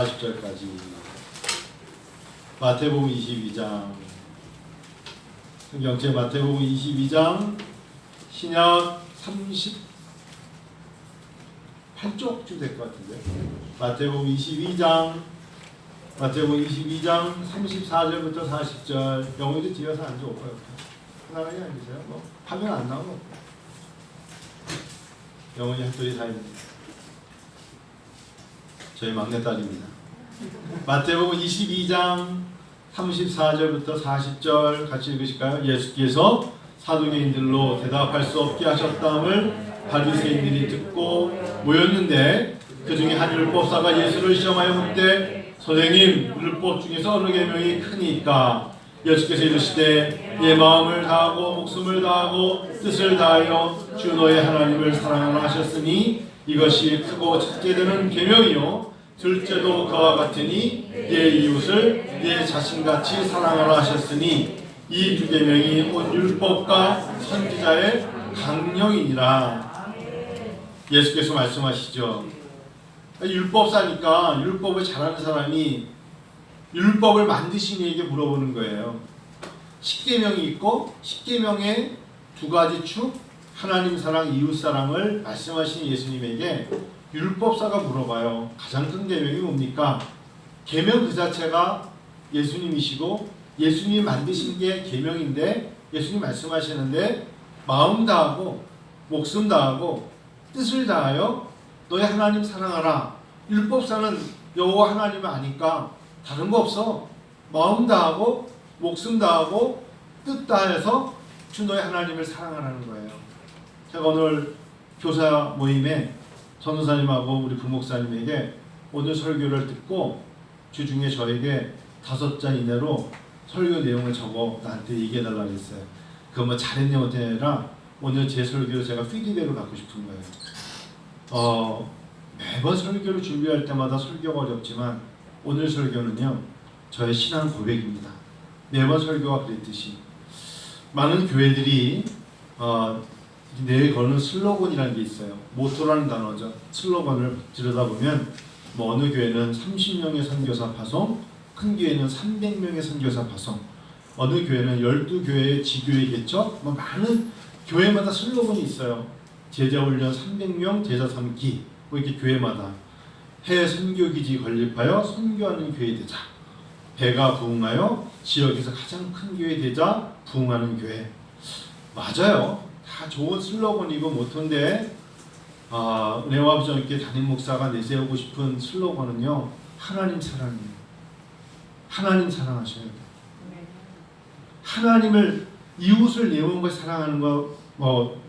40절까지 마태복음 22장 성경책 마태복음 22장 신약 38쪽쯤 될 것 같은데 마태복음 22장 34절부터 40절 영어도 뒤에서 안 좋을 거예요. 하나가 앉으세요. 뭐 화면 안 나오고 영어이 한쪽이 사입니다. 저희 막내딸입니다. 마태복음 22장 34절부터 40절 같이 읽으실까요? 예수께서 사두개인들로 대답할 수 없게 하셨다함을 바리새인들이 듣고 모였는데 그 중에 한 율법사가 예수를 시험하여 묻되 선생님, 율법 중에서 어느 계명이 크니까? 예수께서 이르시되 내 마음을 다하고 목숨을 다하고 뜻을 다하여 주 너의 하나님을 사랑하라 하셨으니 이것이 크고 첫째 되는 계명이요 둘째도 그와 같으니 내 이웃을 내 자신같이 사랑하라 하셨으니 이 두 계명이 온 율법과 선지자의 강령이니라. 예수께서 말씀하시죠. 율법사니까 율법을 잘하는 사람이 율법을 만드신 이에게 물어보는 거예요. 10계명이 있고 10계명의 두 가지 축 하나님 사랑, 이웃 사랑을 말씀하신 예수님에게 율법사가 물어봐요. 가장 큰 계명이 뭡니까? 계명 그 자체가 예수님이시고 예수님이 만드신 게 계명인데 예수님 말씀하시는데 마음 다하고 목숨 다하고 뜻을 다하여 너의 하나님 사랑하라. 율법사는 여호와 하나님을 아니까 다른 거 없어. 마음 다하고 목숨 다하고 뜻 다해서 주 너의 하나님을 사랑하라는 거예요. 제가 오늘 교사 모임에 전도사님하고 우리 부목사님에게 오늘 설교를 듣고 주중에 저에게 5장 이내로 설교 내용을 적어 나한테 얘기해달라고 했어요. 그거 뭐 잘했냐 못했냐 아니라 오늘 제 설교를 제가 피드백을 받고 싶은 거예요. 매번 설교를 준비할 때마다 설교가 어렵지만 오늘 설교는요 저의 신앙 고백입니다. 매번 설교가 그랬듯이 많은 교회들이 내거는 슬로건이라는 게 있어요. 모토라는 단어죠. 슬로건을 들여다보면 뭐 어느 교회는 30명의 선교사 파송, 큰 교회는 300명의 선교사 파송, 어느 교회는 12교회의 지교회 개척, 뭐 많은 교회마다 슬로건이 있어요. 제자 훈련 300명, 제자 삼기, 뭐 이렇게 교회마다 해외 선교기지 건립하여 선교하는 교회 되자, 배가 부흥하여 지역에서 가장 큰 교회 되자, 부흥하는 교회. 맞아요. 다 좋은 슬로건이고 모토인데 은혜와 아버지께 담임 목사가 내세우고 싶은 슬로건은요 하나님 사랑이에요. 하나님 사랑하셔야 돼요. 하나님을 이웃을 내 몸과 사랑하는 거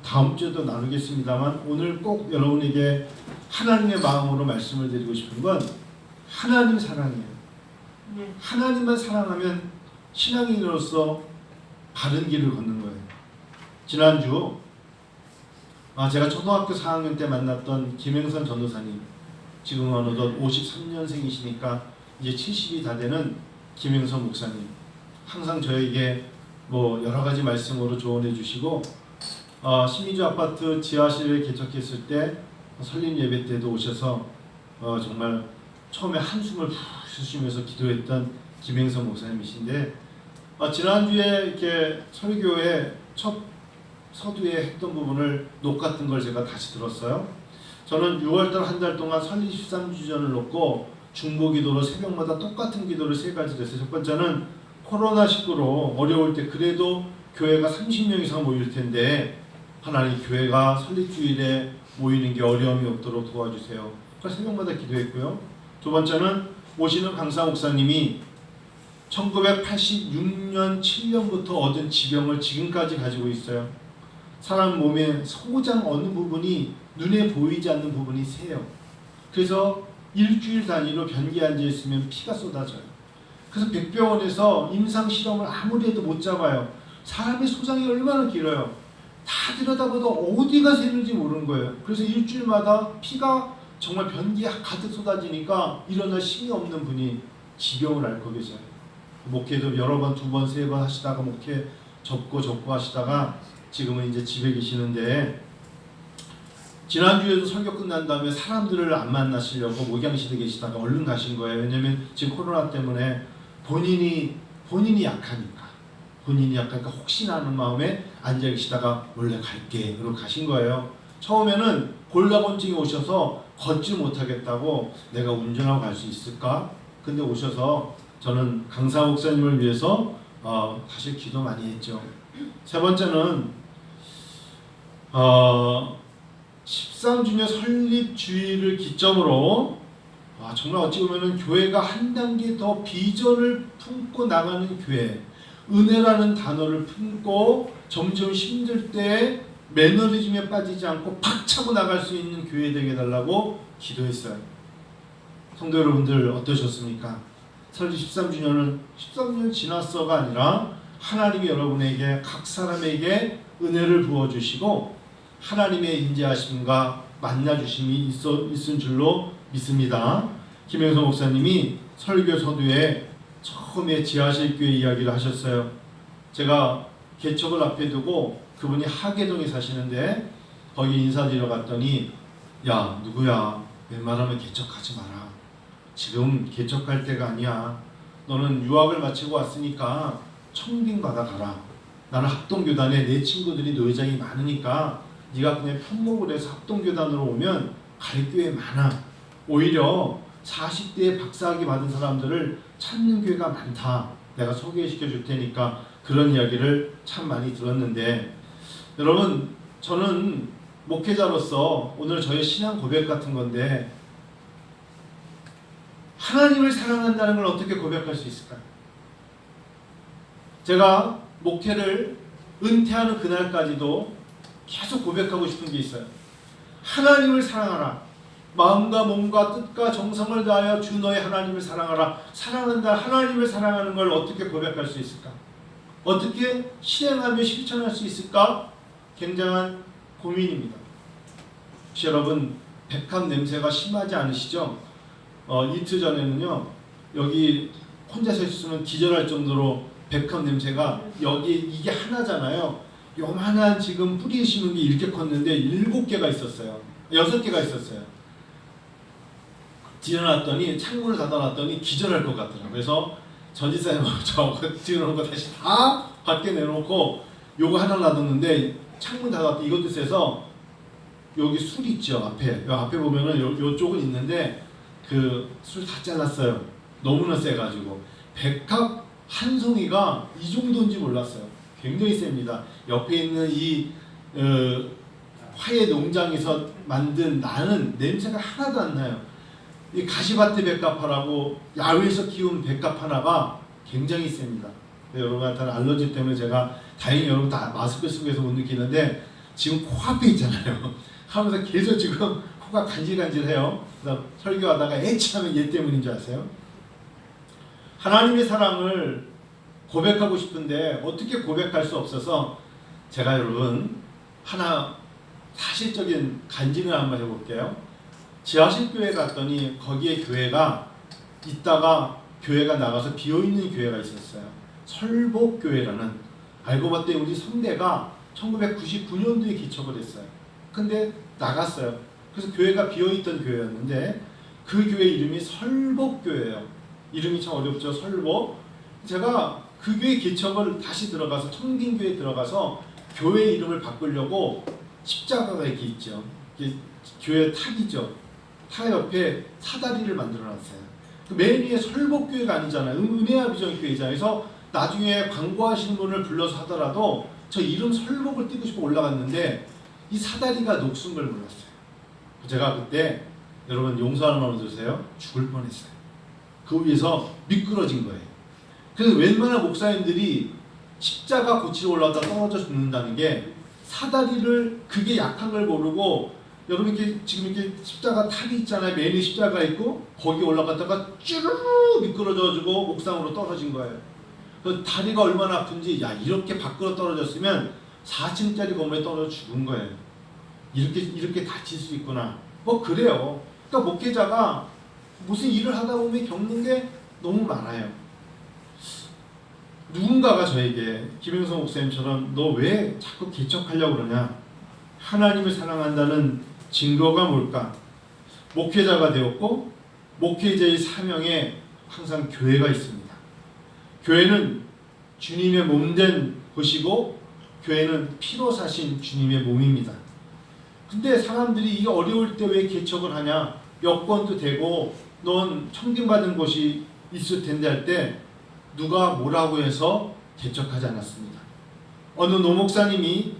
다음 주에도 나누겠습니다만 오늘 꼭 여러분에게 하나님의 마음으로 말씀을 드리고 싶은 건 하나님 사랑이에요. 하나님만 사랑하면 신앙인으로서 바른 길을 걷는 거예요. 지난주 제가 초등학교 4학년 때 만났던 김행선 전도사님, 지금 어느덧 53년생이시니까 이제 70이 다 되는 김행선 목사님, 항상 저에게 뭐 여러 가지 말씀으로 조언해 주시고 신미주 아파트 지하실을 개척했을 때 설립 예배 때도 오셔서 정말 처음에 한숨을 푹 쉬시면서 기도했던 김행선 목사님이신데 지난주에 이렇게 설교의 첫 서두에 했던 부분을 녹았던 걸 제가 다시 들었어요. 저는 6월달 한 달 동안 설립 13주년을 놓고 중보기도로 새벽마다 똑같은 기도를 3가지를 했어요. 첫 번째는 코로나19로 어려울 때 그래도 교회가 30명 이상 모일 텐데 하나님 교회가 설립주일에 모이는 게 어려움이 없도록 도와주세요. 그래서 새벽마다 기도했고요. 두 번째는 오시는 강사 목사님이 1986년 7년부터 얻은 지병을 지금까지 가지고 있어요. 사람 몸의 소장 어느 부분이 눈에 보이지 않는 부분이 새요. 그래서 일주일 단위로 변기에 앉아있으면 피가 쏟아져요. 그래서 백병원에서 임상실험을 아무리 해도 못 잡아요. 사람의 소장이 얼마나 길어요. 다 들여다봐도 어디가 새는지 모르는 거예요. 그래서 일주일마다 피가 정말 변기에 가득 쏟아지니까 일어날 힘이 없는 분이 지병을 앓고 계세요. 목회도 여러 번, 2번, 3번 하시다가 목회 접고 하시다가 지금은 이제 집에 계시는데 지난주에도 설교 끝난 다음에 사람들을 안 만나시려고 목양실에 계시다가 얼른 가신 거예요. 왜냐면 지금 코로나 때문에 본인이 약하니까 혹시나 하는 마음에 앉아 계시다가 원래 갈게 그러고 가신 거예요. 처음에는 골다공증이 오셔서 걷지 못하겠다고 내가 운전하고 갈 수 있을까? 근데 오셔서 저는 강사 목사님을 위해서 사실 기도 많이 했죠. 세 번째는 13주년 설립 주일을 기점으로 정말 어찌 보면 교회가 한 단계 더 비전을 품고 나가는 교회, 은혜라는 단어를 품고 점점 힘들 때 매너리즘에 빠지지 않고 팍 차고 나갈 수 있는 교회 되게 해달라고 기도했어요. 성도 여러분들 어떠셨습니까? 설립 13주년은 13년 지났어가 아니라 하나님이 여러분에게 각 사람에게 은혜를 부어주시고 하나님의 인자하심과 만나주심이 있은 줄로 믿습니다. 김영성 목사님이 설교 서두에 처음에 지하실교회 이야기를 하셨어요. 제가 개척을 앞에 두고 그분이 하계동에 사시는데 거기 인사드리러 갔더니 야 누구야 웬만하면 개척하지 마라. 지금 개척할 때가 아니야. 너는 유학을 마치고 왔으니까 청빙 받아가라. 나는 합동교단에 내 친구들이 노회장이 많으니까 네가 그냥 편목을 해서 합동교단으로 오면 갈 교회 많아. 오히려 40대에 박사학위 받은 사람들을 찾는 교회가 많다. 내가 소개시켜 줄 테니까 그런 이야기를 참 많이 들었는데 여러분 저는 목회자로서 오늘 저의 신앙 고백 같은 건데 하나님을 사랑한다는 걸 어떻게 고백할 수 있을까요? 제가 목회를 은퇴하는 그날까지도 계속 고백하고 싶은 게 있어요. 하나님을 사랑하라. 마음과 몸과 뜻과 정성을 다하여 주 너의 하나님을 사랑하라. 사랑한다. 하나님을 사랑하는 걸 어떻게 고백할 수 있을까? 어떻게 실행하며 실천할 수 있을까? 굉장한 고민입니다. 혹시 여러분 백합 냄새가 심하지 않으시죠? 이틀 전에는요 여기 혼자서 있으면 기절할 정도로 백합 냄새가 여기 이게 하나잖아요. 요만한 지금 뿌리 심은 게 이렇게 컸는데 7개가 있었어요. 6개가 있었어요. 뒤어놨더니 창문을 닫아놨더니 기절할 것 같더라고요. 그래서 전지사님 저거 뒤어놓은 거 다시 다 밖에 내놓고 요거 하나 놔뒀는데 창문 닫았더니 이것도 세서 여기 술 있죠 앞에 요 앞에 보면은 요쪽은 있는데 그 술 다 잘랐어요. 너무나 세가지고 백합 한 송이가 이 정도인지 몰랐어요. 굉장히 셉니다. 옆에 있는 이 화훼 농장에서 만든 나는 냄새가 하나도 안 나요. 이 가시밭에 백합화라고 야외에서 키운 백합 하나가 굉장히 셉니다. 여러분한테는 알러지 때문에 제가 다행히 여러분 다 마스크 쓰고 해서 못 느끼는데 지금 코앞에 있잖아요. 하면서 계속 지금 코가 간질간질해요. 그래서 설교하다가 애취하면 얘 때문인 줄 아세요? 하나님의 사랑을 고백하고 싶은데 어떻게 고백할 수 없어서 제가 여러분 하나 사실적인 간증을 한번 해볼게요. 지하실교회 갔더니 거기에 교회가 있다가 교회가 나가서 비어있는 교회가 있었어요. 설복교회라는. 알고 봤더니 우리 선배가 1999년도에 기척을 했어요. 근데 나갔어요. 그래서 교회가 비어있던 교회였는데 그 교회 이름이 설복교회예요. 이름이 참 어렵죠. 설복. 제가 그 교회 개척을 다시 들어가서 청빙교회에 들어가서 교회 이름을 바꾸려고 십자가가 이렇게 있죠. 이게 교회 탁이죠. 탁 옆에 사다리를 만들어놨어요. 그 맨 위에 설복교회가 아니잖아요. 은혜와 비전교회잖아요. 그래서 나중에 광고하시는 분을 불러서 하더라도 저 이름 설복을 띄고 싶어 올라갔는데 이 사다리가 녹슨 걸 몰랐어요. 제가 그때 여러분 용서하는 마음으로 들으세요. 죽을 뻔했어요. 그 위에서 미끄러진 거예요. 그래서 웬만한 목사님들이 십자가 고치러 올라가다 떨어져 죽는다는 게 사다리를 그게 약한 걸 모르고 여러분 이렇게 지금 이렇게 십자가 탑이 있잖아요. 맨 위에 십자가 있고 거기 올라갔다가 쭈르르 미끄러져가지고 옥상으로 떨어진 거예요. 그 다리가 얼마나 아픈지 야 이렇게 밖으로 떨어졌으면 4층짜리 건물에 떨어져 죽은 거예요. 이렇게 다칠 수 있구나. 뭐 그래요. 그러니까 목회자가 무슨 일을 하다 보면 겪는 게 너무 많아요. 누군가가 저에게 김영성 목사님처럼 너 왜 자꾸 개척하려고 그러냐. 하나님을 사랑한다는 징조가 뭘까? 목회자가 되었고 목회자의 사명에 항상 교회가 있습니다. 교회는 주님의 몸된 곳이고 교회는 피로 사신 주님의 몸입니다. 근데 사람들이 이게 어려울 때 왜 개척을 하냐? 여건도 되고 넌 청빙받은 곳이 있을 텐데 할 때 누가 뭐라고 해서 개척하지 않았습니다. 어느 노목사님이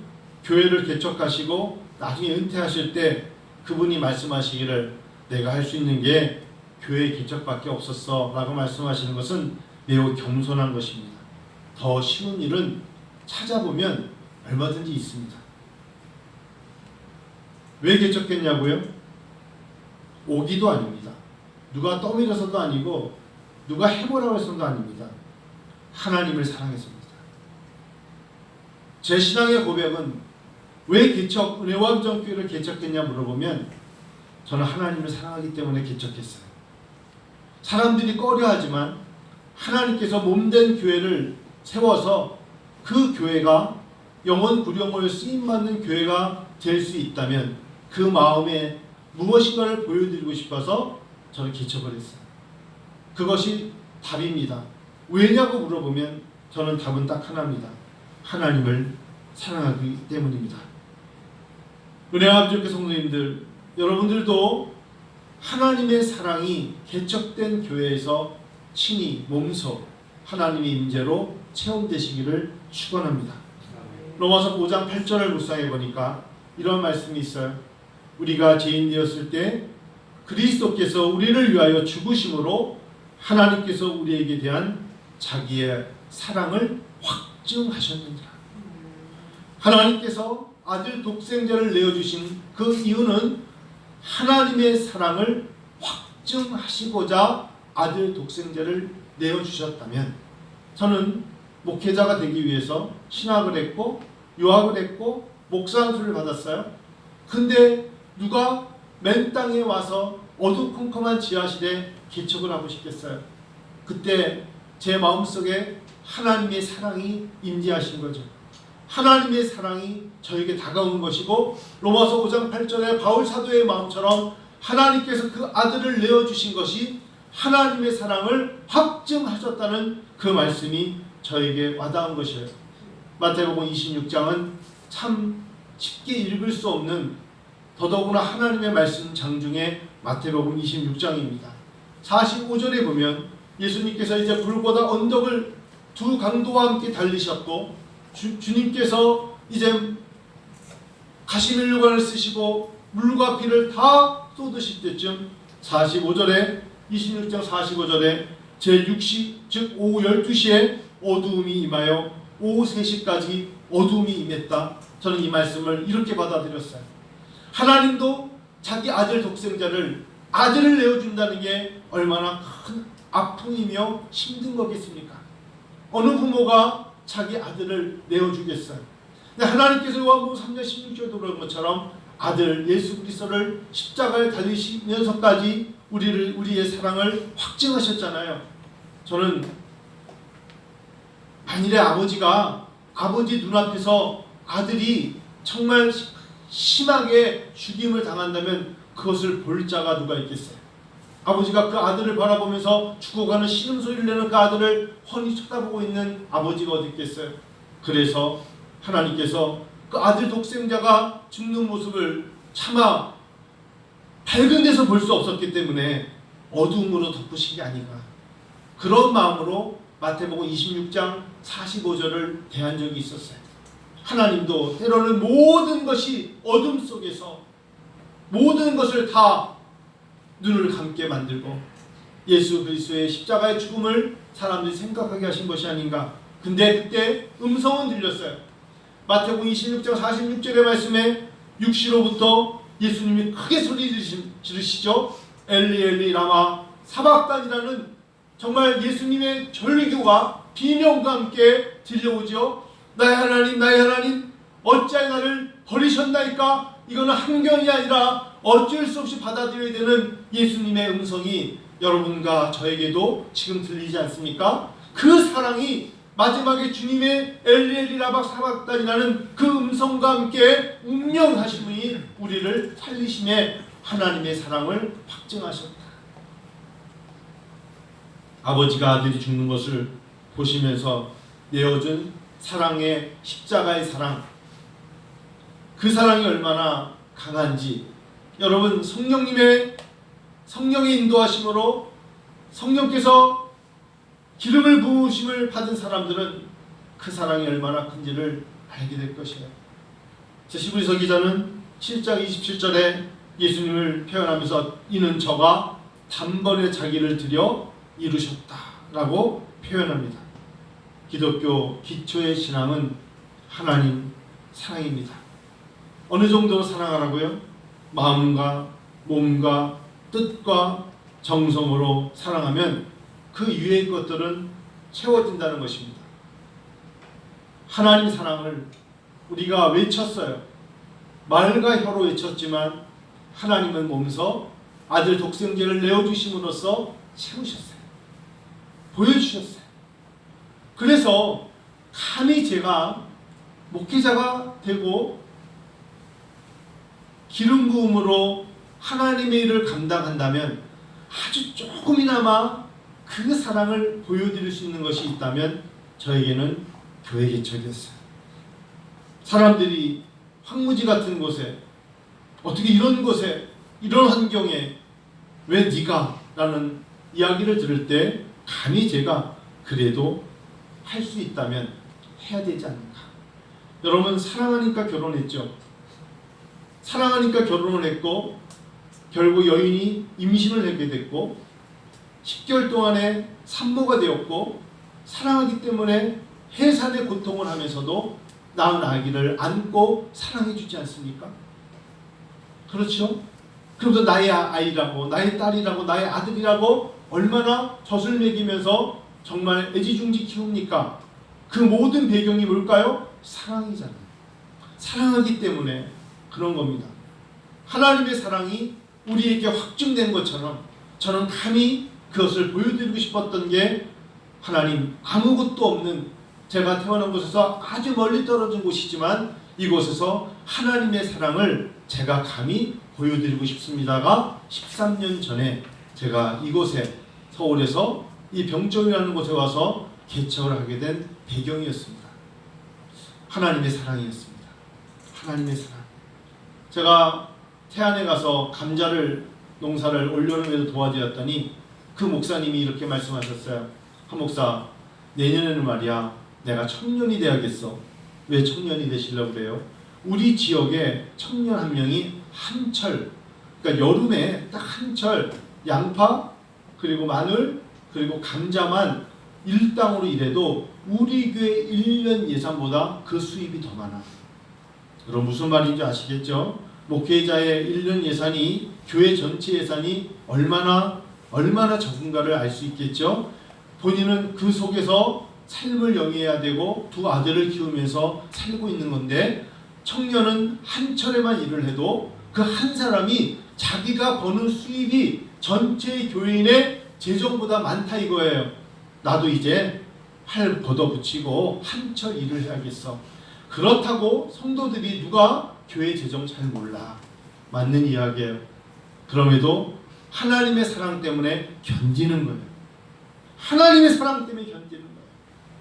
교회를 개척하시고 나중에 은퇴하실 때 그분이 말씀하시기를 내가 할 수 있는 게 교회 개척밖에 없었어 라고 말씀하시는 것은 매우 겸손한 것입니다. 더 쉬운 일은 찾아보면 얼마든지 있습니다. 왜 개척했냐고요? 오기도 아닙니다. 누가 떠밀어서도 아니고 누가 해보라고 해서도 아닙니다. 하나님을 사랑해서입니다. 제 신앙의 고백은 왜 은혜왕정교회를 개척했냐 물어보면 저는 하나님을 사랑하기 때문에 개척했어요. 사람들이 꺼려하지만 하나님께서 몸된 교회를 세워서 그 교회가 영원 구령을 쓰임받는 교회가 될 수 있다면 그 마음에 무엇인가를 보여드리고 싶어서 저는 개척을 했어요. 그것이 답입니다. 왜냐고 물어보면 저는 답은 딱 하나입니다. 하나님을 사랑하기 때문입니다. 은혜와 성도님들, 여러분들도 하나님의 사랑이 개척된 교회에서 친히 몸소 하나님의 임재로 체험되시기를 축원합니다. 로마서 5장 8절을 묵상해 보니까 이런 말씀이 있어요. 우리가 죄인 되었을 때 그리스도께서 우리를 위하여 죽으심으로 하나님께서 우리에게 대한 자기의 사랑을 확증하셨느니라. 하나님께서 아들 독생자를 내어주신 그 이유는 하나님의 사랑을 확증하시고자 아들 독생자를 내어주셨다면 저는 목회자가 되기 위해서 신학을 했고 유학을 했고 목사 안수를 받았어요. 근데 누가 맨 땅에 와서 어두컴컴한 지하실에 개척을 하고 싶겠어요? 그때 제 마음속에 하나님의 사랑이 임재하신 거죠. 하나님의 사랑이 저에게 다가온 것이고 로마서 5장 8절에 바울 사도의 마음처럼 하나님께서 그 아들을 내어주신 것이 하나님의 사랑을 확증하셨다는 그 말씀이 저에게 와닿은 것이에요. 마태복음 26장은 참 쉽게 읽을 수 없는 더더구나 하나님의 말씀 장중에 마태복음 26장입니다. 45절에 보면 예수님께서 이제 불보다 언덕을 두 강도와 함께 달리셨고 주님께서 이제 가시멜로관을 쓰시고 물과 피를 다 쏟으실 때쯤 45절에 26장 45절에 제6시 즉 오후 12시에 어두움이 임하여 오후 3시까지 어두움이 임했다. 저는 이 말씀을 이렇게 받아들였어요. 하나님도 자기 아들 독생자를 아들을 내어준다는 게 얼마나 큰 아픔이며 힘든 거겠습니까? 어느 부모가 자기 아들을 내어주겠어요? 근데 하나님께서 요한복음 3장 16절도 그런 것처럼 아들 예수 그리스도를 십자가에 달리시면서까지 우리의 사랑을 확증하셨잖아요. 저는 만일에 아버지 눈앞에서 아들이 정말 심하게 죽임을 당한다면 그것을 볼 자가 누가 있겠어요? 아버지가 그 아들을 바라보면서 죽어가는 신음소리를 내는 그 아들을 훤히 쳐다보고 있는 아버지가 어디 있겠어요? 그래서 하나님께서 그 아들 독생자가 죽는 모습을 차마 밝은 데서 볼 수 없었기 때문에 어두움으로 덮으신 게 아닌가. 그런 마음으로 마태복음 26장 45절을 대한 적이 있었어요. 하나님도 때로는 모든 것이 어둠 속에서 모든 것을 다 눈을 감게 만들고 예수 그리스도의 십자가의 죽음을 사람들이 생각하게 하신 것이 아닌가. 근데 그때 음성은 들렸어요. 마태복음 26장 46절의 말씀에 육시로부터 예수님이 크게 소리 지르시죠. 엘리 엘리 라마 사박단이라는 정말 예수님의 절규가 비명과 함께 들려오죠. 나의 하나님 어찌하여 나를 버리셨나이까. 이거는 한경이 아니라 어쩔 수 없이 받아들여야 되는 예수님의 음성이 여러분과 저에게도 지금 들리지 않습니까? 그 사랑이 마지막에 주님의 엘리 엘리 라박 사박단이라는 그 음성과 함께 운명하신 분이 우리를 살리심에 하나님의 사랑을 확증하셨다. 아버지가 아들이 죽는 것을 보시면서 내어준 사랑의 십자가의 사랑, 그 사랑이 얼마나 강한지 여러분 성령의 인도하심으로 성령께서 기름을 부으심을 받은 사람들은 그 사랑이 얼마나 큰지를 알게 될 것이에요. 히브리서 기자는 7장 27절에 예수님을 표현하면서 이는 저가 단번에 자기를 드려 이루셨다라고 표현합니다. 기독교 기초의 신앙은 하나님 사랑입니다. 어느 정도로 사랑하라고요? 마음과 몸과 뜻과 정성으로 사랑하면 그 이외의 것들은 채워진다는 것입니다. 하나님 사랑을 우리가 외쳤어요. 말과 혀로 외쳤지만 하나님은 몸소 아들 독생자를 내어주심으로써 채우셨어요. 보여주셨어요. 그래서 감히 제가 목회자가 되고 기름 부음으로 하나님의 일을 감당한다면 아주 조금이나마 그 사랑을 보여드릴 수 있는 것이 있다면 저에게는 교회 개척이었어요. 사람들이 황무지 같은 곳에 어떻게 이런 곳에 이런 환경에 왜 네가? 라는 이야기를 들을 때 감히 제가 그래도 할 수 있다면 해야 되지 않을까. 여러분 사랑하니까 결혼했죠. 사랑하니까 결혼을 했고 결국 여인이 임신을 하게 됐고 10개월 동안에 산모가 되었고 사랑하기 때문에 해산의 고통을 하면서도 낳은 아기를 안고 사랑해 주지 않습니까? 그렇죠? 그러면서 나의 아이라고 나의 딸이라고 나의 아들이라고 얼마나 젖을 먹이면서 정말 애지중지 키웁니까? 그 모든 배경이 뭘까요? 사랑이잖아요. 사랑하기 때문에 그런 겁니다. 하나님의 사랑이 우리에게 확증된 것처럼 저는 감히 그것을 보여드리고 싶었던 게 하나님 아무것도 없는 제가 태어난 곳에서 아주 멀리 떨어진 곳이지만 이곳에서 하나님의 사랑을 제가 감히 보여드리고 싶습니다가 13년 전에 제가 이곳에 서울에서 이 병정이라는 곳에 와서 개척을 하게 된 배경이었습니다. 하나님의 사랑이었습니다. 하나님의 사랑. 제가 태안에 가서 감자를 농사를 올려놓음에도 도와드렸더니 그 목사님이 이렇게 말씀하셨어요. 한 목사, 내년에는 말이야 내가 청년이 돼야겠어. 왜 청년이 되시려고 그래요? 우리 지역에 청년 한 명이 한철, 그러니까 여름에 딱 한철 양파 그리고 마늘 그리고 감자만 일당으로 일해도 우리 교회 1년 예산보다 그 수입이 더 많아. 그럼 무슨 말인지 아시겠죠? 목회자의 1년 예산이 교회 전체 예산이 얼마나 적은가를 알 수 있겠죠? 본인은 그 속에서 삶을 영위해야 되고 두 아들을 키우면서 살고 있는 건데 청년은 한철에만 일을 해도 그 한 사람이 자기가 버는 수입이 전체 교인의 재정보다 많다 이거예요. 나도 이제 팔 걷어붙이고 한철 일을 해야겠어. 그렇다고 성도들이 누가 교회 재정 잘 몰라. 맞는 이야기예요. 그럼에도 하나님의 사랑 때문에 견디는 거예요. 하나님의 사랑 때문에 견디는 거예요.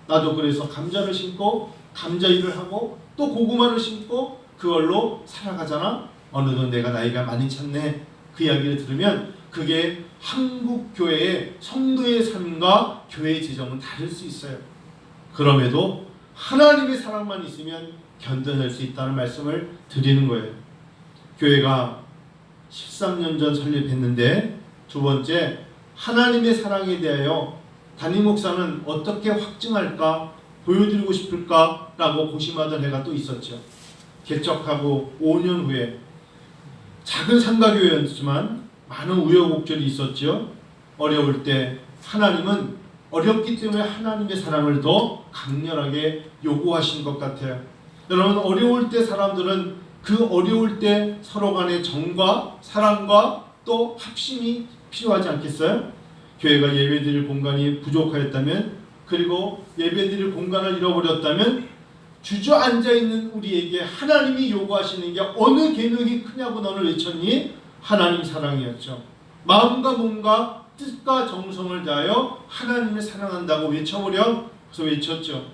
나도 그래서 감자를 심고 감자 일을 하고 또 고구마를 심고 그걸로 살아가잖아. 어느덧 내가 나이가 많이 찼네. 그 이야기를 들으면 그게 한국 교회의 성도의 삶과 교회의 재정은 다를 수 있어요. 그럼에도 하나님의 사랑만 있으면 견뎌낼 수 있다는 말씀을 드리는 거예요. 교회가 13년 전 설립했는데 두 번째 하나님의 사랑에 대하여 담임 목사는 어떻게 확증할까 보여드리고 싶을까라고 고심하던 해가 또 있었죠. 개척하고 5년 후에 작은 상가교회였지만 많은 우여곡절이 있었죠. 어려울 때 하나님은 어렵기 때문에 하나님의 사랑을 더 강렬하게 요구하신 것 같아요. 여러분 어려울 때 사람들은 그 어려울 때 서로 간의 정과 사랑과 또 합심이 필요하지 않겠어요? 교회가 예배드릴 공간이 부족하였다면 그리고 예배드릴 공간을 잃어버렸다면 주저앉아 있는 우리에게 하나님이 요구하시는 게 어느 계명이 크냐고 너는 외쳤니? 하나님 사랑이었죠. 마음과 몸과 뜻과 정성을 다하여 하나님을 사랑한다고 외쳐보렴. 그래서 외쳤죠.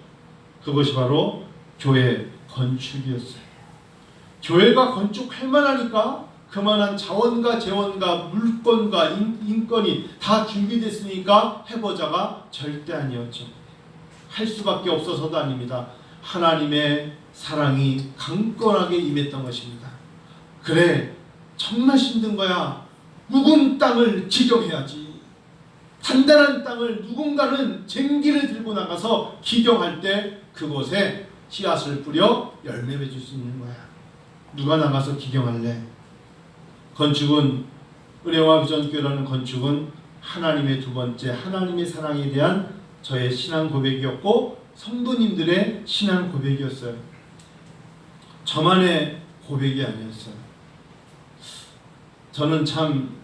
그것이 바로 교회 건축이었어요. 교회가 건축할 만하니까 그만한 자원과 재원과 물건과 인건이 다 준비됐으니까 해보자가 절대 아니었죠. 할 수밖에 없어서도 아닙니다. 하나님의 사랑이 강건하게 임했던 것입니다. 그래, 정말 힘든 거야. 묵은 땅을 기경해야지. 단단한 땅을 누군가는 쟁기를 들고 나가서 기경할 때 그곳에 씨앗을 뿌려 열매 맺을 수 있는 거야. 누가 나가서 기경할래? 건축은, 은혜와 비전교회라는 건축은 하나님의 두 번째, 하나님의 사랑에 대한 저의 신앙 고백이었고 성도님들의 신앙 고백이었어요. 저만의 고백이 아니었어요. 저는 참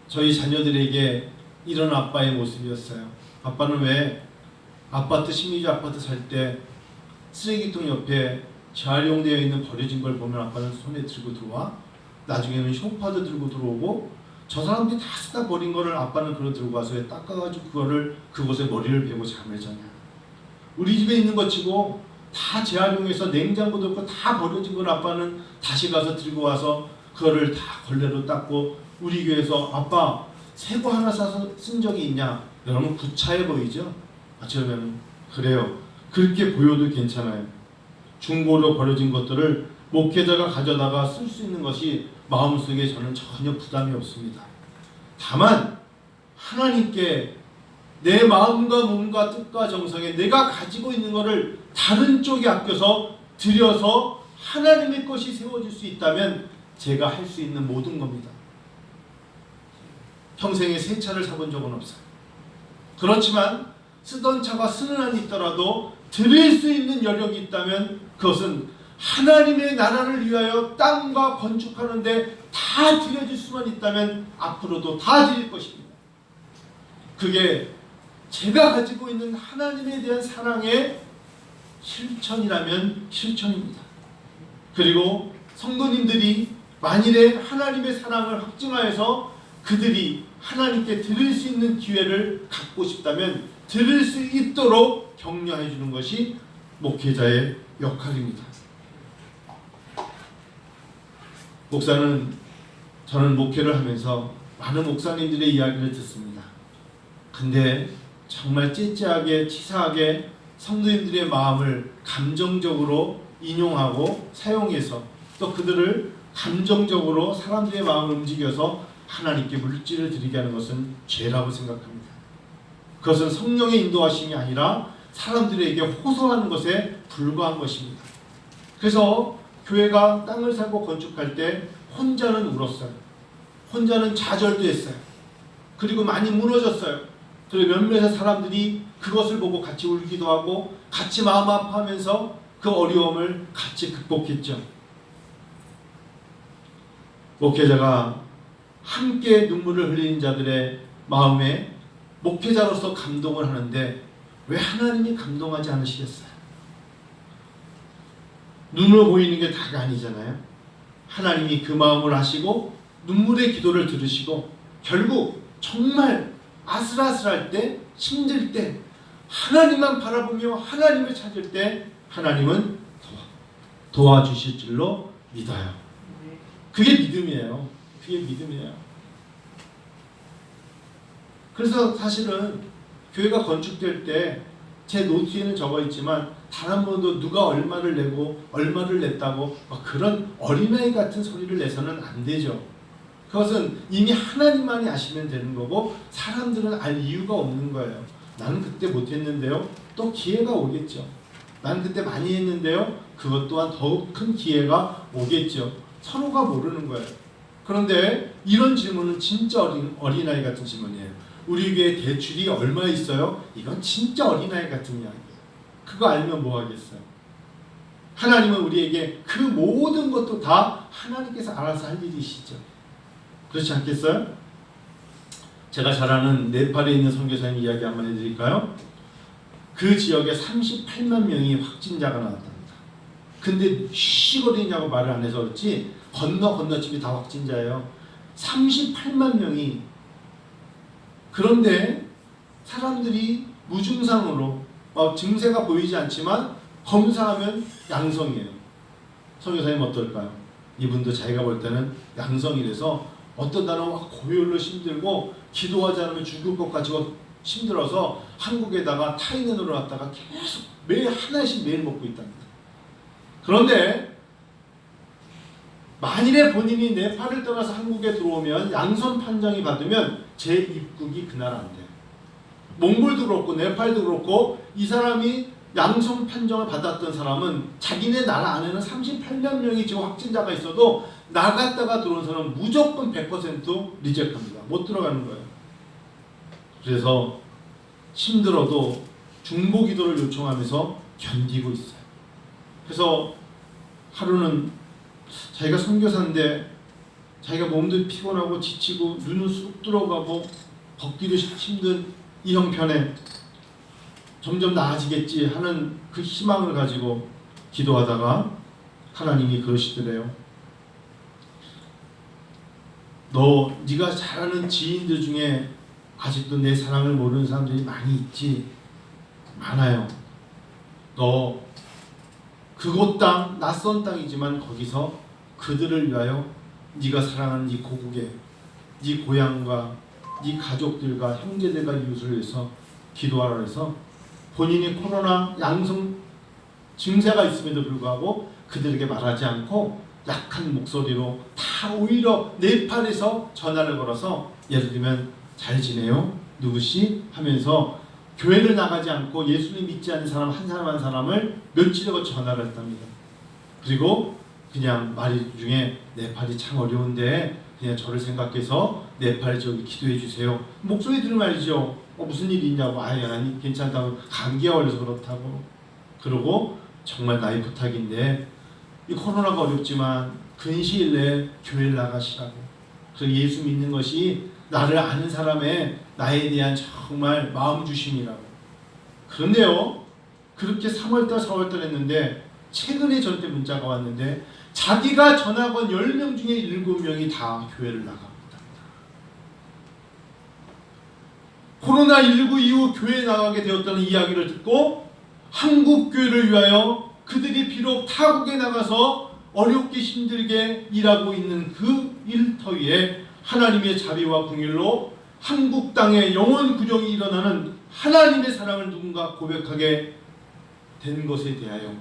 저희 자녀들에게 이런 아빠의 모습이었어요. 아빠는 왜 아파트, 신미주 아파트 살 때 쓰레기통 옆에 재활용되어 있는 버려진 걸 보면 아빠는 손에 들고 들어와? 나중에는 쇼파도 들고 들어오고, 저 사람들이 다 쓰다 버린 거를 아빠는 그걸 들고 와서 닦아가지고 그곳에 머리를 베고 잠을 자냐. 우리 집에 있는 것 치고 다 재활용해서 냉장고도 없고 다 버려진 걸 아빠는 다시 가서 들고 와서 그거를 다 걸레로 닦고, 우리 교회에서 아빠 새거 하나 사서 쓴 적이 있냐? 여러분 구차해 보이죠? 어쩌면 그래요. 그렇게 보여도 괜찮아요. 중고로 버려진 것들을 목회자가 가져다가 쓸 수 있는 것이 마음속에 저는 전혀 부담이 없습니다. 다만 하나님께 내 마음과 몸과 뜻과 정성에 내가 가지고 있는 것을 다른 쪽에 아껴서 들여서 하나님의 것이 세워질 수 있다면 제가 할 수 있는 모든 겁니다. 평생에 새 차를 사본 적은 없어요. 그렇지만 쓰던 차가 쓰는 한이 있더라도 드릴 수 있는 여력이 있다면 그것은 하나님의 나라를 위하여 땅과 건축하는데 다 드려질 수만 있다면 앞으로도 다 드릴 것입니다. 그게 제가 가지고 있는 하나님에 대한 사랑의 실천이라면 실천입니다. 그리고 성도님들이 만일에 하나님의 사랑을 확증하여서 그들이 하나님께 드릴 수 있는 기회를 갖고 싶다면 드릴 수 있도록 격려해 주는 것이 목회자의 역할입니다. 저는 목회를 하면서 많은 목사님들의 이야기를 듣습니다. 근데 정말 찌찌하게 치사하게 성도님들의 마음을 감정적으로 인용하고 사용해서 또 그들을 감정적으로 사람들의 마음을 움직여서 하나님께 물질을 드리게 하는 것은 죄라고 생각합니다. 그것은 성령의 인도하심이 아니라 사람들에게 호소하는 것에 불과한 것입니다. 그래서 교회가 땅을 사고 건축할 때 혼자는 울었어요. 혼자는 좌절도 했어요. 그리고 많이 무너졌어요. 그리고 몇몇의 사람들이 그것을 보고 같이 울기도 하고 같이 마음 아파하면서 그 어려움을 같이 극복했죠. 목회자가 함께 눈물을 흘리는 자들의 마음에 목회자로서 감동을 하는데 왜 하나님이 감동하지 않으시겠어요? 눈으로 보이는 게 다가 아니잖아요. 하나님이 그 마음을 아시고 눈물의 기도를 들으시고 결국 정말 아슬아슬할 때, 힘들 때 하나님만 바라보며 하나님을 찾을 때 하나님은 도와주실 줄로 믿어요. 그게 믿음이에요. 그게 믿음이에요. 그래서 사실은 교회가 건축될 때 제 노트에는 적어 있지만 단 한 번도 누가 얼마를 내고 얼마를 냈다고 그런 어린아이 같은 소리를 내서는 안 되죠. 그것은 이미 하나님만이 아시면 되는 거고 사람들은 알 이유가 없는 거예요. 나는 그때 못했는데요. 또 기회가 오겠죠. 나는 그때 많이 했는데요. 그것 또한 더욱 큰 기회가 오겠죠. 서로가 모르는 거예요. 그런데 이런 질문은 진짜 어린아이 같은 질문이에요. 우리 교회 대출이 얼마 있어요? 이건 진짜 어린아이 같은 이야기예요. 그거 알면 뭐 하겠어요? 하나님은 우리에게 그 모든 것도 다 하나님께서 알아서 할 일이시죠. 그렇지 않겠어요? 제가 잘 아는 네팔에 있는 선교사님 이야기 한번 해드릴까요? 그 지역에 38만 명이 확진자가 나왔답니다. 근데 쉬거리냐고 말을 안 해서 그렇지 건너집이 다 확진자예요. 38만 명이. 그런데 사람들이 무증상으로 증세가 보이지 않지만 검사하면 양성이에요. 선교사님 어떨까요? 이분도 자기가 볼 때는 양성이라서 어떤 날은 고열로 힘들고 기도하지 않으면 죽을 것 같이 힘들어서 한국에다가 타이는으로 왔다가 계속 매일 하나씩 매일 먹고 있답니다. 그런데 만일에 본인이 네팔을 떠나서 한국에 들어오면 양성 판정이 받으면 재입국이 그날 안 돼요. 몽골도 그렇고 네팔도 그렇고 이 사람이 양성 판정을 받았던 사람은 자기네 나라 안에는 38만 명이 지금 확진자가 있어도 나갔다가 들어온 사람은 무조건 100% 리젝트합니다. 못 들어가는 거예요. 그래서 힘들어도 중보기도를 요청하면서 견디고 있어요. 그래서 하루는 자기가 선교사인데 자기가 몸도 피곤하고 지치고 눈은 쑥 들어가고 걷기도 힘든 이 형편에 점점 나아지겠지 하는 그 희망을 가지고 기도하다가 하나님이 그러시더래요. 네가 잘 아는 지인들 중에 아직도 내 사랑을 모르는 사람들이 많이 있지. 많아요. 너 그곳 땅, 낯선 땅이지만 거기서 그들을 위하여 네가 사랑하는 이 고국에 네 고향과 네 가족들과 형제들과 이웃을 위해서 기도하라 해서 본인이 코로나 양성 증세가 있음에도 불구하고 그들에게 말하지 않고 약한 목소리로 다 오히려 네팔에서 전화를 걸어서 예를 들면 잘 지내요? 누구시? 하면서 교회를 나가지 않고 예수님 믿지 않는 사람 한 사람 한 사람을 며칠에 걸쳐 전화를 했답니다. 그리고 그냥 말 중에 네팔이 참 어려운데 그냥 저를 생각해서 네팔 저기 기도해 주세요. 목소리 들으면 알죠. 무슨 일이 있냐고. 아니 괜찮다고. 감기가 걸려서 그렇다고. 그러고 정말 나의 부탁인데 이 코로나가 어렵지만 근시일 내에 교회를 나가시라고. 그래서 예수 믿는 것이 나를 아는 사람의 나에 대한 정말 마음 주심이라고. 그런데요, 그렇게 3월달 4월달 했는데 최근에 저한테 문자가 왔는데 자기가 전화 건 10명 중에 7명이 다 교회를 나갑니다. 코로나19 이후 교회에 나가게 되었다는 이야기를 듣고 한국 교회를 위하여 그들이 비록 타국에 나가서 어렵게 힘들게 일하고 있는 그 일터위에 하나님의 자비와 긍휼로 한국 땅에 영원 구정이 일어나는 하나님의 사랑을 누군가 고백하게 된 것에 대하여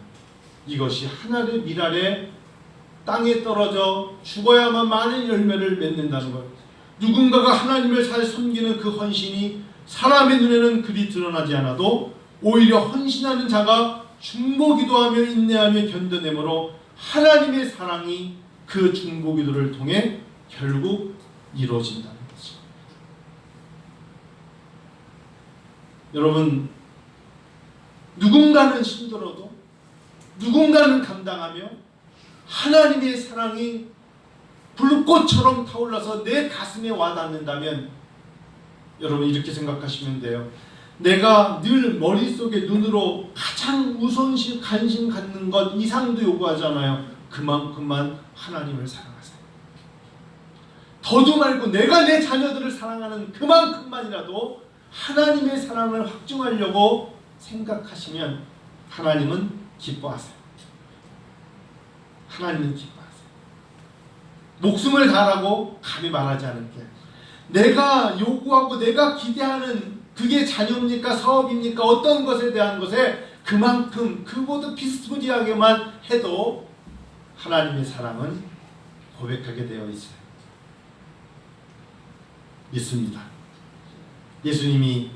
이것이 하늘의 밀알에 땅에 떨어져 죽어야만 많은 열매를 맺는다는 것. 누군가가 하나님을 잘 섬기는 그 헌신이 사람의 눈에는 그리 드러나지 않아도 오히려 헌신하는 자가 중보기도하며 인내하며 견뎌내므로 하나님의 사랑이 그 중보기도를 통해 결국 이루어진다는 거죠. 여러분, 누군가는 힘들어도 누군가는 감당하며 하나님의 사랑이 불꽃처럼 타올라서 내 가슴에 와닿는다면 여러분 이렇게 생각하시면 돼요. 내가 늘 머릿속에 눈으로 가장 우선시 관심 갖는 것 이상도 요구하잖아요. 그만큼만 하나님을 사랑하세요. 더도 말고 내가 내 자녀들을 사랑하는 그만큼만이라도 하나님의 사랑을 확증하려고 생각하시면 하나님은 기뻐하세요. 하나님은 기뻐하세요. 목숨을 다하라고 감히 말하지 않을게. 내가 요구하고 내가 기대하는 그게 자녀입니까? 사업입니까? 어떤 것에 대한 것에 그만큼 그보다 비스무리하게만 해도 하나님의 사랑은 고백하게 되어 있어요. 믿습니다. 예수님이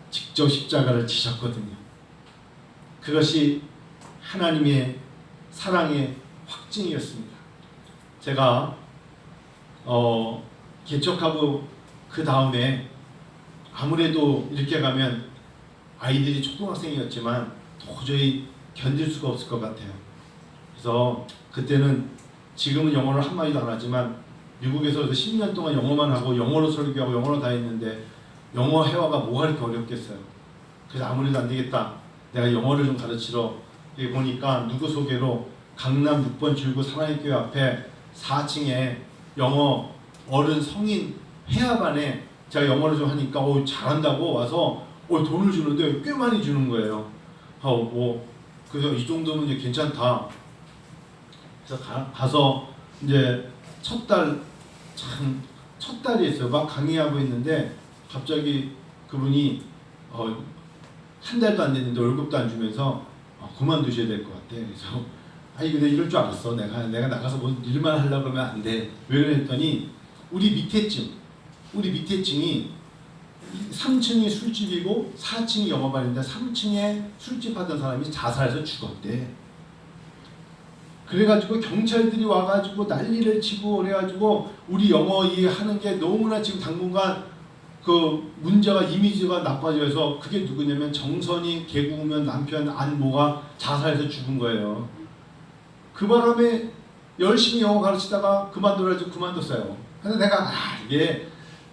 직접 십자가를 지셨거든요. 그것이 하나님의 사랑의 확증이었습니다. 제가 개척하고 그 다음에 아무래도 이렇게 가면 아이들이 초등학생이었지만 도저히 견딜 수가 없을 것 같아요. 그래서 그때는 지금은 영어를 한마디도 안 하지만 미국에서 10년 동안 영어만 하고 영어로 설교하고 영어로 다 했는데 영어 회화가 뭐가 이렇게 어렵겠어요. 그래서 아무래도 안 되겠다. 내가 영어를 좀 가르치러 여기 보니까 누구 소개로 강남 6번 출구 사랑의 교회 앞에 4층에 영어 어른 성인 회화반에 제가 영어를 좀 하니까 잘한다고 와서 돈을 주는데 꽤 많이 주는 거예요. 그래서 이 정도면 이제 괜찮다. 그래서 가서 이제 첫 달이었어요. 막 강의하고 있는데 갑자기 그분이 한 달도 안 됐는데 월급도 안 주면서 그만두셔야 될 것 같아. 그래서 근데 이럴 줄 알았어. 내가 나가서 뭐 일만 하려고 그러면 안 돼. 왜 그랬더니 우리 밑에 층이 3층이 술집이고 4층이 영어반인데 3층에 술집 하던 사람이 자살해서 죽었대. 그래가지고 경찰들이 와가지고 난리를 치고 그래가지고 우리 영어 하는 게 너무나 지금 당분간 그 문제가 이미지가 나빠져서 그게 누구냐면 정선이 개구우면 남편 안모가 자살해서 죽은 거예요. 그 바람에 열심히 영어 가르치다가 그만둬가지고 그만뒀어요. 그래서 내가 이게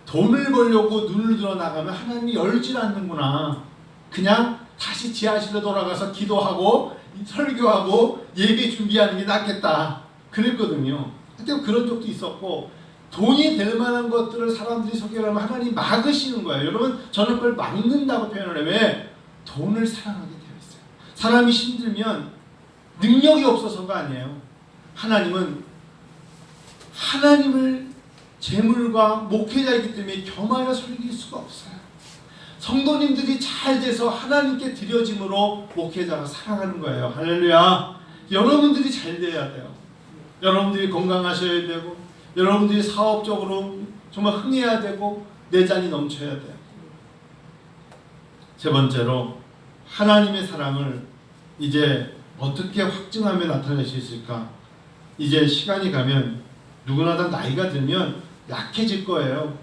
돈을 벌려고 눈을 들어 나가면 하나님이 열질 않는구나. 그냥 다시 지하실로 돌아가서 기도하고 설교하고 예배 준비하는 게 낫겠다 그랬거든요. 하여튼 그런 적도 있었고 돈이 될 만한 것들을 사람들이 소개를 하면 하나님 막으시는 거예요. 여러분 저는 그걸 막는다고 표현을 해요. 왜? 돈을 사랑하게 되어 있어요. 사람이 힘들면 능력이 없어서가 아니에요. 하나님은 하나님을 재물과 목회자이기 때문에 겸하여 섬길 수가 없어요. 성도님들이 잘 돼서 하나님께 드려짐으로 목회자가 살아가는 거예요. 할렐루야. 여러분들이 잘 돼야 돼요. 여러분들이 건강하셔야 되고 여러분들이 사업적으로 정말 흥해야 되고 내잔이 넘쳐야 돼요. 세 번째로 하나님의 사랑을 이제 어떻게 확증하며 나타낼 수 있을까? 이제 시간이 가면 누구나 다 나이가 들면 약해질 거예요.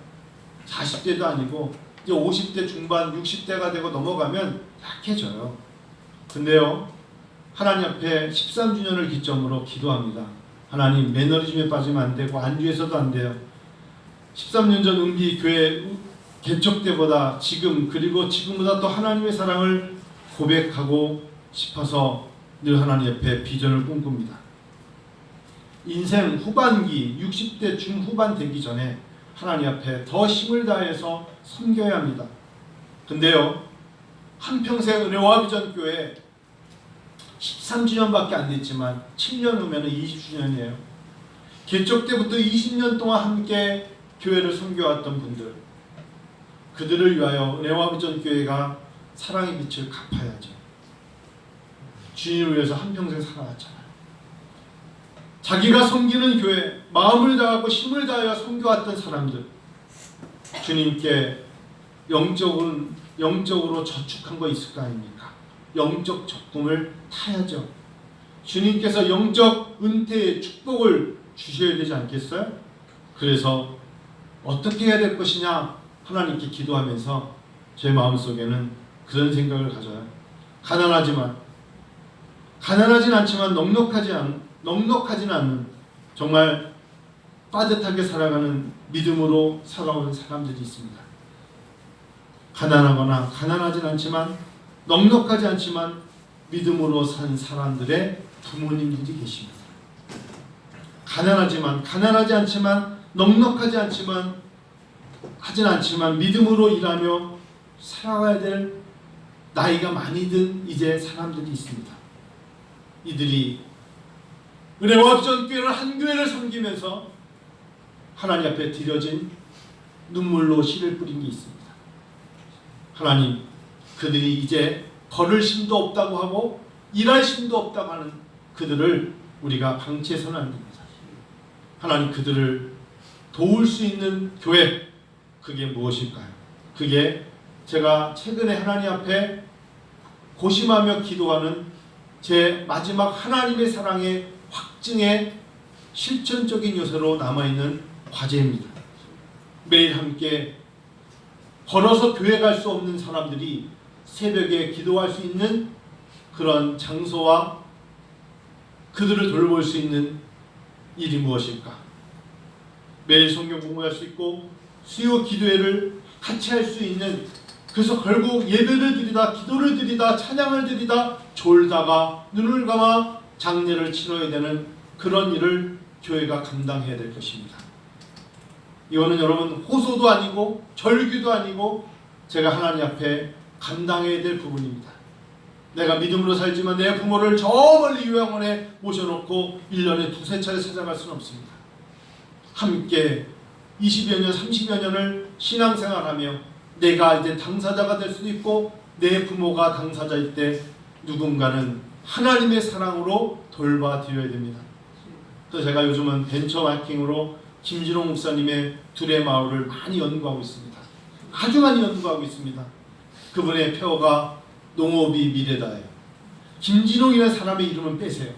40대도 아니고 이제 50대 중반 60대가 되고 넘어가면 약해져요. 근데요 하나님 앞에 13주년을 기점으로 기도합니다. 하나님 매너리즘에 빠지면 안 되고 안주해서도 안 돼요. 13년 전 은비 교회 개척 때보다 지금 그리고 지금보다 더 하나님의 사랑을 고백하고 싶어서 늘 하나님 앞에 비전을 꿈꿉니다. 인생 후반기 60대 중후반 되기 전에 하나님 앞에 더 힘을 다해서 섬겨야 합니다. 근데요 한평생 은혜와 비전 교회 13주년밖에 안 됐지만 7년 후면 20주년이에요. 개척 때부터 20년 동안 함께 교회를 섬겨왔던 분들, 그들을 위하여 은혜와 비전 교회가 사랑의 빛을 갚아야죠. 주님을 위해서 한평생 살아왔잖아요. 자기가 섬기는 교회, 마음을 다하고 힘을 다하여 섬겨왔던 사람들, 주님께 영적으로 저축한 거 있을 거 아닙니까? 영적 적금을 타야죠. 주님께서 영적 은퇴의 축복을 주셔야 되지 않겠어요? 그래서 어떻게 해야 될 것이냐 하나님께 기도하면서 제 마음속에는 그런 생각을 가져요. 가난하진 않지만 넉넉하진 않은 정말 빠듯하게 살아가는 믿음으로 살아오는 사람들이 있습니다. 가난하진 않지만 넉넉하지 않지만 믿음으로 산 사람들의 부모님들이 계십니다. 가난하지 않지만 넉넉하지 않지만 믿음으로 일하며 살아가야 될 나이가 많이 든 이제 사람들이 있습니다. 이들이 은혜와 비전 교회를 한 교회를 섬기면서 하나님 앞에 드려진 눈물로 씨를 뿌린 게 있습니다. 하나님, 그들이 이제 걸을 힘도 없다고 하고 일할 힘도 없다고 하는 그들을 우리가 방치해서는 안 됩니다. 하나님, 그들을 도울 수 있는 교회, 그게 무엇일까요? 그게 제가 최근에 하나님 앞에 고심하며 기도하는 제 마지막 하나님의 사랑의 확증의 실천적인 요소로 남아있는 과제입니다. 매일 함께 걸어서 교회 갈 수 없는 사람들이 새벽에 기도할 수 있는 그런 장소와 그들을 돌볼 수 있는 일이 무엇일까? 매일 성경 공부할 수 있고 수요 기도회를 같이 할 수 있는 그래서 결국 예배를 드리다, 기도를 드리다, 찬양을 드리다, 졸다가 눈을 감아 장례를 치러야 되는 그런 일을 교회가 감당해야 될 것입니다. 이거는 여러분 호소도 아니고 절규도 아니고 제가 하나님 앞에 감당해야 될 부분입니다. 내가 믿음으로 살지만 내 부모를 저 멀리 요양원에 모셔놓고 1년에 두세 차례 찾아갈 수는 없습니다. 함께 20여 년, 30여 년을 신앙생활하며 내가 이제 당사자가 될 수도 있고 내 부모가 당사자일 때 누군가는 하나님의 사랑으로 돌봐드려야 됩니다. 그래서 제가 요즘은 벤처마킹으로 김진홍 목사님의 둘의 마을을 많이 연구하고 있습니다. 아주 많이 연구하고 있습니다. 그분의 폐허가 농업이 미래다예요. 김진홍이라는 사람의 이름은 빼세요.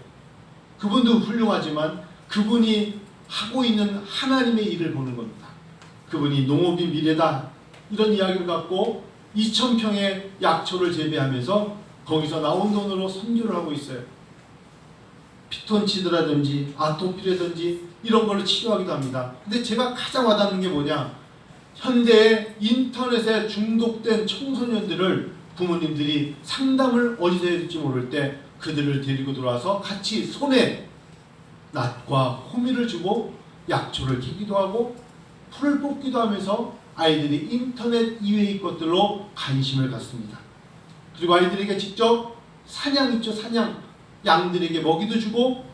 그분도 훌륭하지만 그분이 하고 있는 하나님의 일을 보는 겁니다. 그분이 농업이 미래다 이런 이야기를 갖고 2,000평의 약초를 재배하면서 거기서 나온 돈으로 선교를 하고 있어요. 피톤치드라든지 아토피라든지 이런 걸로 치료하기도 합니다. 근데 제가 가장 와닿는 게 뭐냐, 현대의 인터넷에 중독된 청소년들을 부모님들이 상담을 어디서 해야 될지 모를 때 그들을 데리고 들어와서 같이 손에 낫과 호미를 주고 약초를 캐기도 하고 풀을 뽑기도 하면서 아이들이 인터넷 이외의 것들로 관심을 갖습니다. 그리고 아이들에게 직접 사냥 있죠, 사냥. 양들에게 먹이도 주고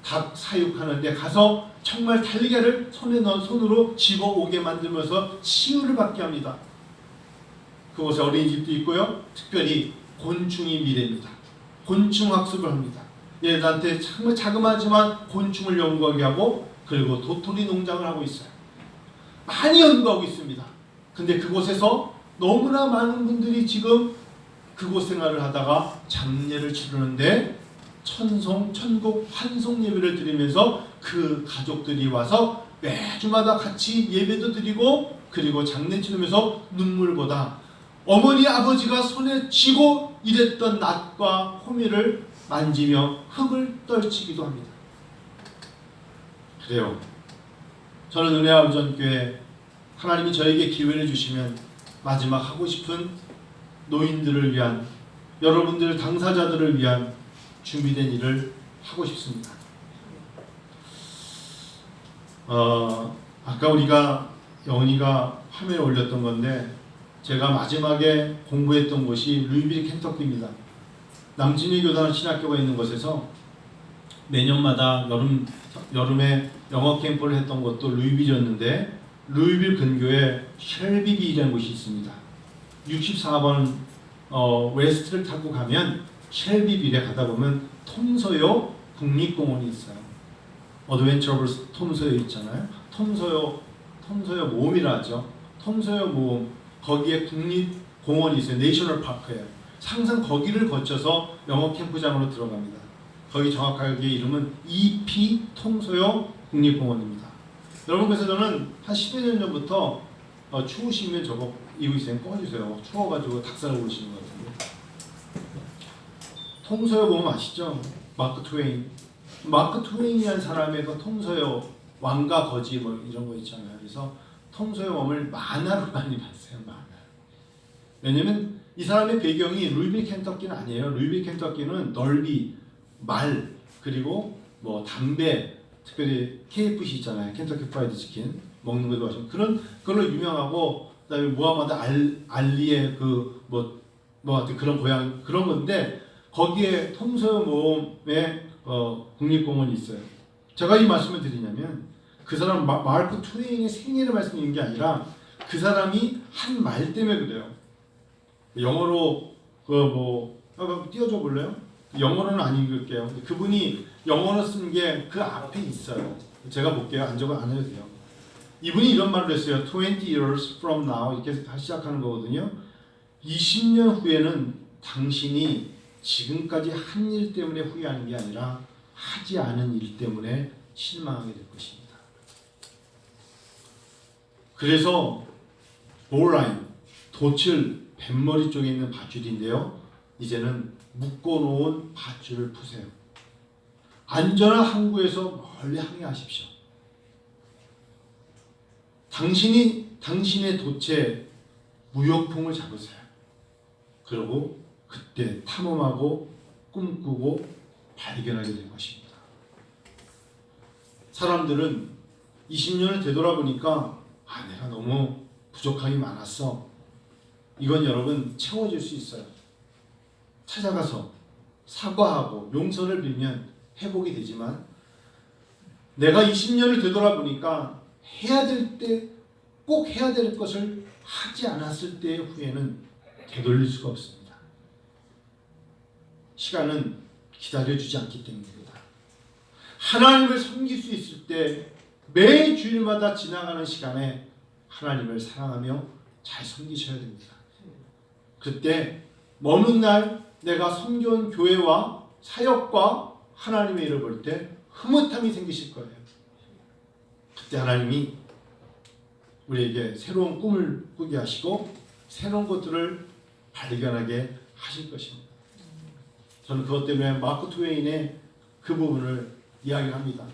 닭 사육하는데 가서 정말 달걀을 손에 넣은 손으로 집어오게 만들면서 치유를 받게 합니다. 그곳에 어린이집도 있고요. 특별히 곤충이 미래입니다. 곤충 학습을 합니다. 얘들한테 정말 자그마하지만 곤충을 연구하게 하고 그리고 도토리 농장을 하고 있어요. 많이 연구하고 있습니다. 근데 그곳에서 너무나 많은 분들이 지금 그곳 생활을 하다가 장례를 치르는데 천국 환송 예배를 드리면서 그 가족들이 와서 매주마다 같이 예배도 드리고 그리고 장례 치르면서 눈물보다 어머니 아버지가 손에 쥐고 일했던 낫과 호미를 만지며 흙을 떨치기도 합니다. 그래요. 저는 은혜아우전교회 하나님이 저에게 기회를 주시면 마지막 하고 싶은 노인들을 위한, 여러분들 당사자들을 위한 준비된 일을 하고 싶습니다. 아까 우리가 영훈이가 화면에 올렸던 건데 제가 마지막에 공부했던 곳이 루이빌 켄터키입니다. 남진희 교단 신학교가 있는 곳에서 매년마다 여름에 영어 캠프를 했던 곳도 루이빌이었는데 루이빌 근교에 쉘비빌이라는 곳이 있습니다. 64번 웨스트를 타고 가면 쉘비빌에 가다 보면 톰소요 국립공원이 있어요. 어드벤처 오브 톰 소요 있잖아요. 톰 소요 모험이라 하죠. 톰 소요 모험, 거기에 국립공원이 있어요. 내셔널 파크예요. 항상 거기를 거쳐서 영어 캠프장으로 들어갑니다. 거기 정확하게 이름은 EP 톰 소요 국립공원입니다. 여러분, 그래서 저는 한 10여 년 전부터 추우시면 저거 이브이쌤 꺼주세요. 추워가지고 닭살 오르시는 것 같은데. 톰 소요 보면 아시죠? 마크 트웨인. 마크 트웨인이라는 사람의 그 톰 소요 왕과 거지 뭐 이런 거 있잖아요. 그래서 톰 소요 몸을 만화로 많이 봤어요. 만화. 왜냐면 이 사람의 배경이 루이빌 켄터키는 아니에요. 루이빌 켄터키는 넓이, 말, 그리고 뭐 담배, 특별히 KFC 있잖아요. 켄터키 프라이드 치킨 먹는 것도 하시면 그런 걸로 유명하고, 그다음에 무하마드 알리의 뭐 하여튼 그런 고향 그런 건데 거기에 톰 소요 모험의 국립공원이 있어요. 제가 이 말씀을 드리냐면 그 사람 마르크 트웨인의 생애를 말씀드리는 게 아니라 그 사람이 한 말 때문에 그래요. 영어로 띄워줘 볼래요? 영어로는 안 읽을게요. 그분이 영어로 쓴 게 그 앞에 있어요. 제가 볼게요. 안 해도 돼요. 이분이 이런 말을 했어요. 20 years from now 이렇게 시작하는 거거든요. 20년 후에는 당신이 지금까지 한 일 때문에 후회하는 게 아니라 하지 않은 일 때문에 실망하게 될 것입니다. 그래서 볼라인, 돛을 뱃머리 쪽에 있는 밧줄인데요. 이제는 묶어놓은 밧줄을 푸세요. 안전한 항구에서 멀리 항해하십시오. 당신이 당신의 돛에 무역풍을 잡으세요. 그리고 그때 탐험하고 꿈꾸고 발견하게 될 것입니다. 사람들은 20년을 되돌아보니까 내가 너무 부족함이 많았어. 이건 여러분 채워질 수 있어요. 찾아가서 사과하고 용서를 빌면 회복이 되지만 내가 20년을 되돌아보니까 해야 될 때 꼭 해야 될 것을 하지 않았을 때의 후회는 되돌릴 수가 없습니다. 시간은 기다려주지 않기 때문입니다. 하나님을 섬길 수 있을 때 매 주일마다 지나가는 시간에 하나님을 사랑하며 잘 섬기셔야 됩니다. 그때 먼 날 내가 섬겨온 교회와 사역과 하나님의 일을 볼 때 흐뭇함이 생기실 거예요. 그때 하나님이 우리에게 새로운 꿈을 꾸게 하시고 새로운 것들을 발견하게 하실 것입니다. 저는 그것 때문에 마크 트웨인의 그 부분을 이야기합니다.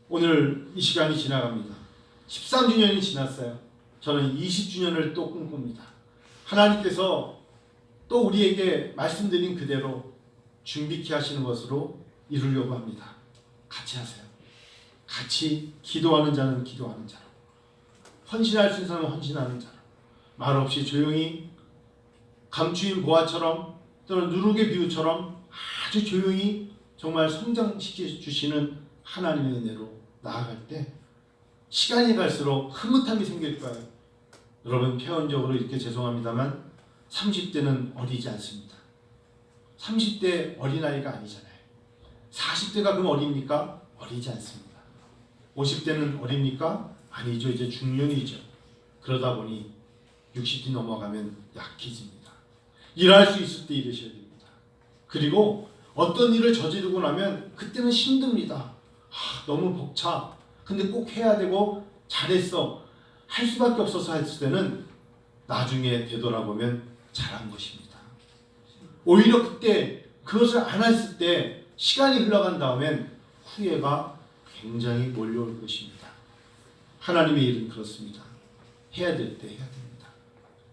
오늘 이 시간이 지나갑니다. 13주년이 지났어요. 저는 20주년을 또 꿈꿉니다. 하나님께서 또 우리에게 말씀드린 그대로 준비케 하시는 것으로 이루려고 합니다. 같이 하세요. 같이 기도하는 자는 기도하는 자로, 헌신할 수 있는 사람은 헌신하는 자로, 말없이 조용히 감추인 보화처럼 또는 누룩의 비유처럼 아주 조용히 정말 성장시켜 주시는 하나님의 은혜로 나아갈 때 시간이 갈수록 흐뭇함이 생길 거예요. 여러분 표현적으로 이렇게 죄송합니다만 30대는 어리지 않습니다. 30대 어린아이가 아니잖아요. 40대가 그럼 어립니까? 어리지 않습니다. 50대는 어립니까? 아니죠. 이제 중년이죠. 그러다 보니 60이 넘어가면 약해집니다. 일할 수 있을 때 일하셔야 됩니다. 그리고 어떤 일을 저지르고 나면 그때는 힘듭니다. 너무 벅차. 근데 꼭 해야 되고 잘했어. 할 수밖에 없어서 했을 때는 나중에 되돌아보면 잘한 것입니다. 오히려 그때 그것을 안 했을 때 시간이 흘러간 다음엔 후회가 굉장히 몰려올 것입니다. 하나님의 일은 그렇습니다. 해야 될 때 해야 됩니다.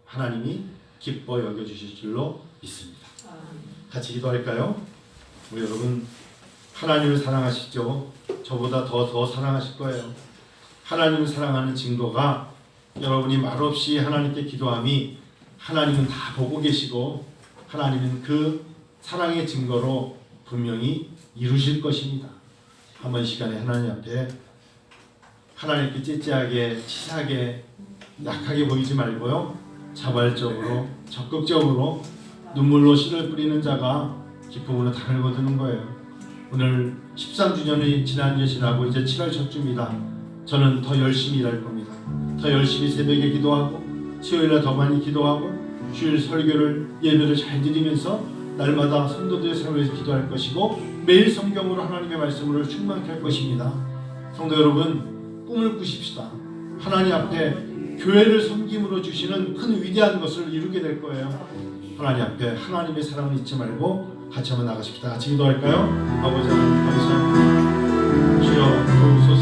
하나님이 기뻐 여겨주실 줄로 믿습니다. 같이 기도할까요? 우리 여러분 하나님을 사랑하시죠? 저보다 더 사랑하실 거예요. 하나님을 사랑하는 증거가 여러분이 말없이 하나님께 기도함이 하나님은 다 보고 계시고 하나님은 그 사랑의 증거로 분명히 이루실 것입니다. 한번 시간에 하나님 앞에 하나님께 째째하게 치사하게 약하게 보이지 말고요. 자발적으로 적극적으로 눈물로 씨를 뿌리는 자가 기쁨으로 단을 거두는 거예요. 오늘 13주년이 지나고 이제 7월 첫 주입니다. 저는 더 열심히 일할 겁니다. 더 열심히 새벽에 기도하고 수요일날 더 많이 기도하고 주일 설교를 예배를 잘 드리면서 날마다 성도들의 삶을 위해서 기도할 것이고 매일 성경으로 하나님의 말씀으로 충만케 할 것입니다. 성도 여러분 꿈을 꾸십시다. 하나님 앞에 교회를 섬김으로 주시는 큰 위대한 것을 이루게 될 거예요. 하나님 앞에 하나님의 사랑을 잊지 말고 같이 한번 나가십시다. 같이 기도할까요? 아버지 하나님 감사합니다. 주여 도우소서.